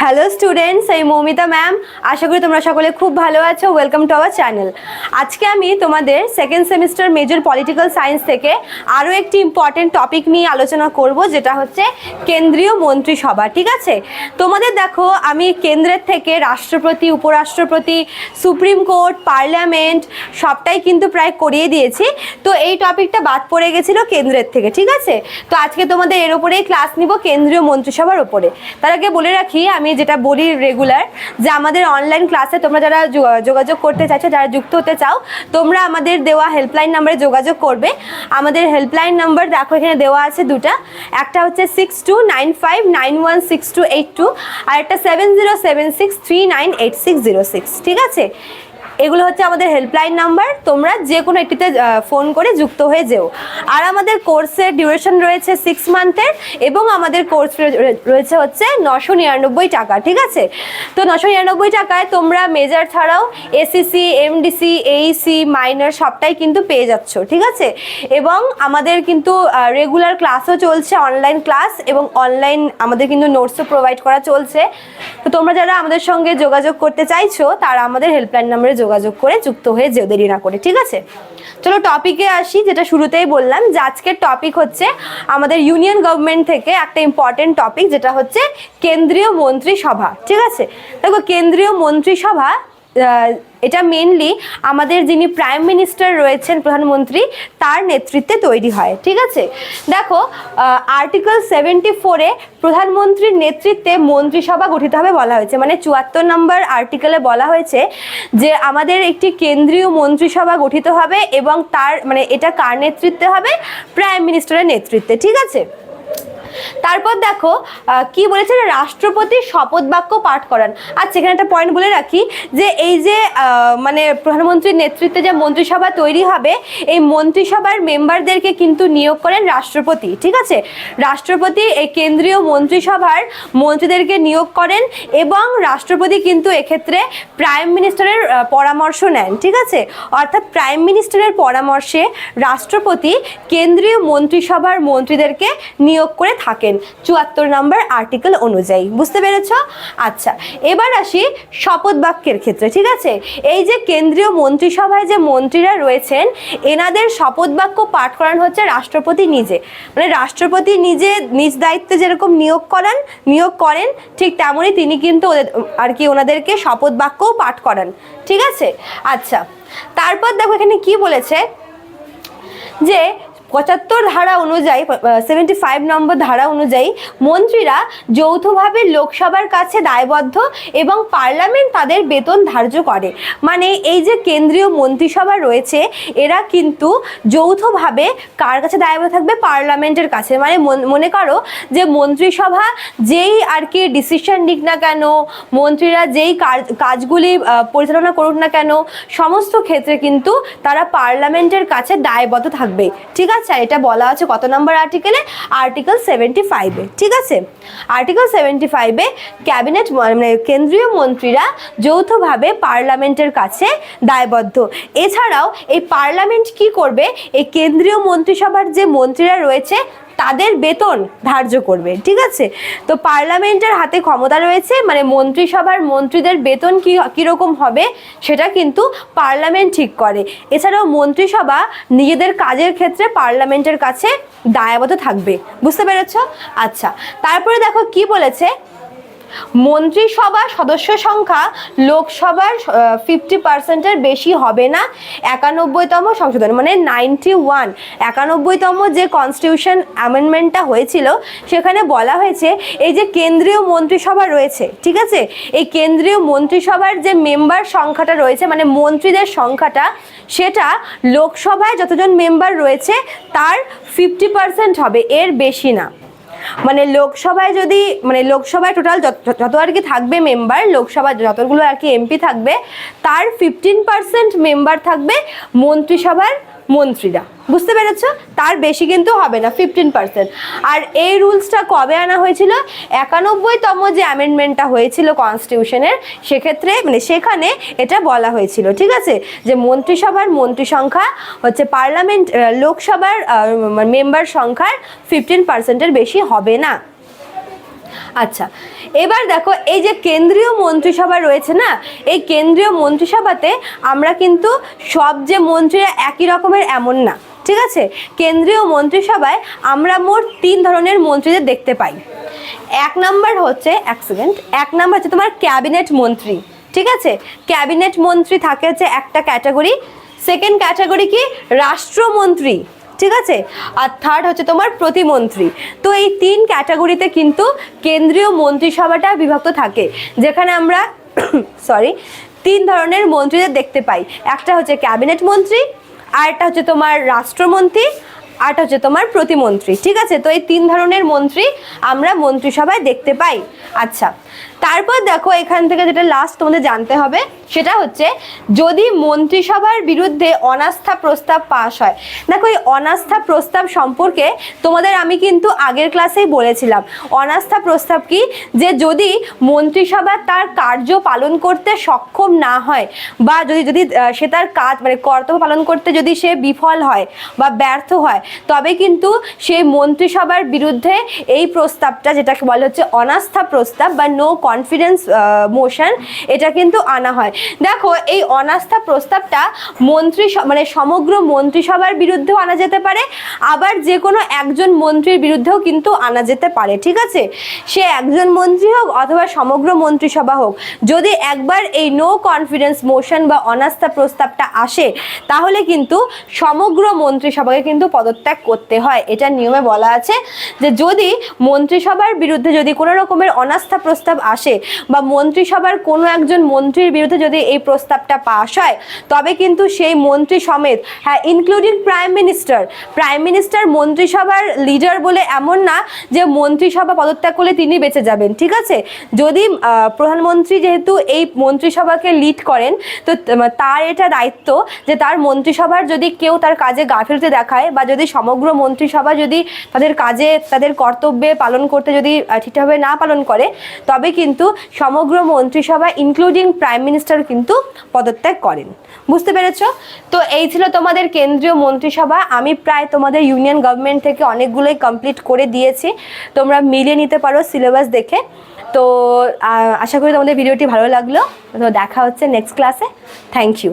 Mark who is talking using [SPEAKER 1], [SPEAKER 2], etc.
[SPEAKER 1] Hello students, এই Moumita ma'am. আশা করি তোমরা সকলে খুব ভালো আছো। Welcome to our channel. আজকে আমি তোমাদের second semester major political science থেকে আরও একটি ইম্পর্টেন্ট টপিক নিয়ে আলোচনা করব, যেটা হচ্ছে কেন্দ্রীয় মন্ত্রিসভা। ঠিক আছে, তোমাদের দেখো আমি কেন্দ্রের থেকে রাষ্ট্রপতি, উপরাষ্ট্রপতি, সুপ্রিম কোর্ট, পার্লামেন্ট সবটাই কিন্তু প্রায় করিয়ে দিয়েছি। তো এই টপিকটা বাদ পড়ে গেছিলো কেন্দ্রের থেকে। ঠিক আছে, তো আজকে তোমাদের এর উপরেই ক্লাস নিব, কেন্দ্রীয় মন্ত্রিসভার উপরে। তার আগে বলে রাখি, আমি যেটা বলি রেগুলার, যে আমাদের অনলাইন ক্লাসে তোমরা যারা যোগাযোগ করতে চাইছো, যারা যুক্ত হতে চাও, তোমরা আমাদের দেওয়া হেল্পলাইন নাম্বারে যোগাযোগ করবে। আমাদের হেল্পলাইন নাম্বার দেখো এখানে দেওয়া আছে দুটা। একটা হচ্ছে 6295916282, আর একটা 7076398606। ঠিক আছে, এগুলো হচ্ছে আমাদের হেল্পলাইন নাম্বার। তোমরা যে কোনো একটিতে ফোন করে যুক্ত হয়ে যেও। আর আমাদের কোর্সের ডিউরেশন রয়েছে 6 মান্থের, এবং আমাদের কোর্স রয়েছে হচ্ছে 999 টাকা। ঠিক আছে, তো 999 টাকায় তোমরা মেজর ছাড়াও এসিসি, এমডিসি, এইসি, মাইনর সবটাই কিন্তু পেয়ে যাচ্ছ। ঠিক আছে, এবং আমাদের কিন্তু রেগুলার ক্লাসও চলছে, অনলাইন ক্লাস, এবং অনলাইন আমাদের কিন্তু নোটসও প্রোভাইড করা চলছে। তো তোমরা যারা আমাদের সঙ্গে যোগাযোগ করতে চাইছো, তারা আমাদের হেল্পলাইন নাম্বারে যোগাযোগ করে যুক্ত হয়ে যেও, দেরি না করে। ঠিক আছে, চলো টপিকে আসি। যেটা শুরুতেই বললাম যে আজকের টপিক হচ্ছে আমাদের ইউনিয়ন গভর্নমেন্ট থেকে একটা ইম্পর্টেন্ট টপিক, যেটা হচ্ছে কেন্দ্রীয় মন্ত্রিসভা। ঠিক আছে, দেখো কেন্দ্রীয় মন্ত্রিসভা এটা মেনলি আমাদের যিনি প্রাইম মিনিস্টার রয়েছেন, প্রধানমন্ত্রী, তার নেতৃত্বে তৈরি হয়। ঠিক আছে, দেখো আর্টিকেল 74-এ প্রধানমন্ত্রীর নেতৃত্বে মন্ত্রিসভা গঠিত হবে বলা হয়েছে। মানে 74 নম্বর আর্টিকেলে বলা হয়েছে যে আমাদের একটি কেন্দ্রীয় মন্ত্রিসভা গঠিত হবে, এবং তার মানে এটা কার নেতৃত্বে হবে? প্রাইম মিনিস্টারের নেতৃত্বে। ঠিক আছে, তারপর দেখো কি বলেছে, রাষ্ট্রপতির শপথ বাক্য পাঠ করান। আচ্ছা, এখানে একটা পয়েন্ট বলে রাখি, যে এই যে মানে প্রধানমন্ত্রীর নেতৃত্বে যে মন্ত্রিসভা তৈরি হবে, এই মন্ত্রিসভার মেম্বারদেরকে কিন্তু নিয়োগ করেন রাষ্ট্রপতি। ঠিক আছে, রাষ্ট্রপতি এই কেন্দ্রীয় মন্ত্রিসভার মন্ত্রীদেরকে নিয়োগ করেন, এবং রাষ্ট্রপতি কিন্তু এক্ষেত্রে প্রাইম মিনিস্টারের পরামর্শ নেন। ঠিক আছে, অর্থাৎ প্রাইম মিনিস্টারের পরামর্শে রাষ্ট্রপতি কেন্দ্রীয় মন্ত্রিসভার মন্ত্রীদেরকে নিয়োগ করে থাকেন 74 নম্বর আর্টিকেল অনুযায়ী। বুঝতে পেরেছ? আচ্ছা, এবার আসি শপথ বাক্যের ক্ষেত্রে। ঠিক আছে, এই যে কেন্দ্রীয় মন্ত্রিসভায় যে মন্ত্রীরা রয়েছেন, এনাদের শপথ বাক্য পাঠ করান হচ্ছে রাষ্ট্রপতি নিজে। মানে রাষ্ট্রপতি নিজে নিজ দায়িত্বে যেরকম নিয়োগ করেন, ঠিক তেমনই তিনি কিন্তু আর কি ওনাদেরকে শপথ বাক্যও পাঠ করান। ঠিক আছে, আচ্ছা, তারপর দেখো এখানে কি বলেছে, যে 75 ধারা অনুযায়ী, 75 নম্বর ধারা অনুযায়ী মন্ত্রীরা যৌথভাবে লোকসভার কাছে দায়বদ্ধ, এবং পার্লামেন্ট তাদের বেতন ধার্য করে। মানে এই যে কেন্দ্রীয় মন্ত্রিসভা রয়েছে, এরা কিন্তু যৌথভাবে কার কাছে দায়বদ্ধ থাকবে? পার্লামেন্টের কাছে। মানে মনে করো যে মন্ত্রিসভা যেই আর কি ডিসিশন নিক না কেন, মন্ত্রীরা যেই কাজগুলি পরিচালনা করুক না কেন, সমস্ত ক্ষেত্রে কিন্তু তারা পার্লামেন্টের কাছে দায়বদ্ধ থাকবে। ঠিক আছে, এটা বলা আছে কত নম্বর আর্টিকেলে? আর্টিকেল 75-এ। ঠিক আছে, আর্টিকেল 75-এ ক্যাবিনেট মানে কেন্দ্রীয় মন্ত্রীরা যৌথভাবে পার্লামেন্টের কাছে দায়বদ্ধ। এছাড়াও এই পার্লামেন্ট কি করবে? এই কেন্দ্রীয় মন্ত্রিসভার যে মন্ত্রীরা রয়েছে, তাদের বেতন ধার্য করবে। ঠিক আছে, তো পার্লামেন্টের হাতে ক্ষমতা রয়েছে, মানে মন্ত্রিসভার মন্ত্রীদের বেতন কীরকম হবে সেটা কিন্তু পার্লামেন্ট ঠিক করে। এছাড়াও মন্ত্রিসভা নিজেদের কাজের ক্ষেত্রে পার্লামেন্টের কাছে দায়বদ্ধ থাকবে। বুঝতে পেরেছ? আচ্ছা, তারপরে দেখো কি বলেছে, মন্ত্রিসভার সদস্য সংখ্যা লোকসভার 50%-এর বেশি হবে না 91তম সংশোধন, মানে 91তম যে কনস্টিটিউশন অ্যামেন্ডমেন্টটা হয়েছিল, সেখানে বলা হয়েছে এই যে কেন্দ্রীয় মন্ত্রিসভা রয়েছে, ঠিক আছে, এই কেন্দ্রীয় মন্ত্রিসভার যে মেম্বার সংখ্যাটা রয়েছে, মানে মন্ত্রীদের সংখ্যাটা, সেটা লোকসভায় যতজন মেম্বার রয়েছে তার 50% হবে, এর বেশি না। মানে লোকসভায় যদি, মানে লোকসভায় টোটাল যত আর কি থাকবে মেম্বার, লোকসভা যতগুলো আর কি এমপি থাকবে, তার 15% মেম্বার থাকবে মন্ত্রিসভার মন্ত্রীরা। বুঝতে পেরেছ? তার বেশি কিন্তু হবে না, 15%। আর এই রুলসটা কবে আনা হয়েছিল? 91তম যে অ্যামেন্ডমেন্টটা হয়েছিল কনস্টিটিউশনের, সেক্ষেত্রে মানে সেখানে এটা বলা হয়েছিল। ঠিক আছে, যে মন্ত্রিসভার মন্ত্রী সংখ্যা হচ্ছে পার্লামেন্ট লোকসভার মেম্বার সংখ্যার 15%-এর বেশি হবে না। আচ্ছা, এবার দেখো এই যে কেন্দ্রীয় মন্ত্রিসভা রয়েছে না, এই কেন্দ্রীয় মন্ত্রিসভাতে আমরা কিন্তু সব যে মন্ত্রীরা একই রকমের এমন না, ঠিক আছে। কেন্দ্রীয় মন্ত্রিসভায় আমরা মোট 3 ধরনের মন্ত্রীদের দেখতে পাই। এক নাম্বার হচ্ছে তোমার ক্যাবিনেট মন্ত্রী, ঠিক আছে। ক্যাবিনেট মন্ত্রী থাকে হচ্ছে একটা ক্যাটাগরি। সেকেন্ড ক্যাটাগরি কি রাষ্ট্রমন্ত্রী, ঠিক আছে। আর থার্ড হচ্ছে তোমার প্রতিমন্ত্রী। তো এই 3 ক্যাটাগরিতে কিন্তু কেন্দ্রীয় মন্ত্রিসভাটা বিভক্ত থাকে, যেখানে আমরা 3 ধরনের মন্ত্রীদের দেখতে পাই। একটা হচ্ছে ক্যাবিনেট মন্ত্রী, আরেকটা হচ্ছে তোমার রাষ্ট্রমন্ত্রী, আরেকটা হচ্ছে তোমার প্রতিমন্ত্রী, ঠিক আছে। তো এই 3 ধরনের মন্ত্রী আমরা মন্ত্রিসভায় দেখতে পাই। আচ্ছা, তারপর দেখো এখান থেকে যেটা লাস্ট তোমাদের জানতে হবে সেটা হচ্ছে যদি মন্ত্রিসভার বিরুদ্ধে অনাস্থা প্রস্তাব পাস হয়। দেখো এই অনাস্থা প্রস্তাব সম্পর্কে তোমাদের আমি কিন্তু আগের ক্লাসেই বলেছিলাম। অনাস্থা প্রস্তাব কি, যে যদি মন্ত্রিসভা তার কার্য পালন করতে সক্ষম না হয় বা যদি সে তার কাজ মানে কর্তব্য পালন করতে যদি সে বিফল হয় বা ব্যর্থ হয়, তবে কিন্তু সেই মন্ত্রিসভার বিরুদ্ধে এই প্রস্তাবটা, যেটাকে বলা হচ্ছে অনাস্থা প্রস্তাব বা নো কনফিডেন্স মোশন, এটা কিন্তু আনা হয়। দেখো এই অনাস্থা প্রস্তাবটা সমগ্র মন্ত্রিসভার বিরুদ্ধেও আনা যেতে পারে, আবার যে কোনো একজন মন্ত্রীর বিরুদ্ধেও কিন্তু আনা যেতে পারে, ঠিক আছে। সে একজন মন্ত্রী হোক অথবা সমগ্র মন্ত্রিসভা হোক, যদি একবার এই নো কনফিডেন্স মোশন বা অনাস্থা প্রস্তাবটা আসে, তাহলে কিন্তু সমগ্র মন্ত্রিসভাকে কিন্তু পদত্যাগ করতে হয়। এটা নিয়মে বলা আছে যে যদি মন্ত্রিসভার বিরুদ্ধে যদি কোনো রকমের অনাস্থা প্রস্তাব আসে বা মন্ত্রিসভার কোনো একজন মন্ত্রীর বিরুদ্ধে যদি এই প্রস্তাবটা পাস হয়, তবে কিন্তু সেই মন্ত্রী সমেত, হ্যাঁ ইনক্লুডিং প্রাইম মিনিস্টার মন্ত্রিসভার লিডার বলে এমন না যে মন্ত্রিসভা পদত্যাগ করলে তিনি বেঁচে যাবেন, ঠিক আছে। যদি প্রধানমন্ত্রী যেহেতু এই মন্ত্রিসভাকে লিড করেন, তো তার এটা দায়িত্ব যে তার মন্ত্রিসভার যদি কেউ তার কাজে গাফিলতি দেখায় বা যদি সমগ্র মন্ত্রিসভা যদি তাদের কর্তব্যে পালন করতে যদি ঠিকঠাকভাবে না পালন করে, তবে কিন্তু সমগ্র মন্ত্রিসভা ইনক্লুডিং প্রাইম মিনিস্টার কিন্তু পদত্যাগ করেন। বুঝতে পেরেছো? তো এই ছিল তোমাদের কেন্দ্রীয় মন্ত্রিসভা। আমি প্রায় তোমাদের ইউনিয়ন গভর্নমেন্ট থেকে অনেকগুলোই কমপ্লিট করে দিয়েছি, তোমরা মিলিয়ে নিতে পারো সিলেবাস দেখে। তো আশা করি তোমাদের ভিডিওটি ভালো লাগলো। তো দেখা হচ্ছে নেক্সট ক্লাসে। Thank you.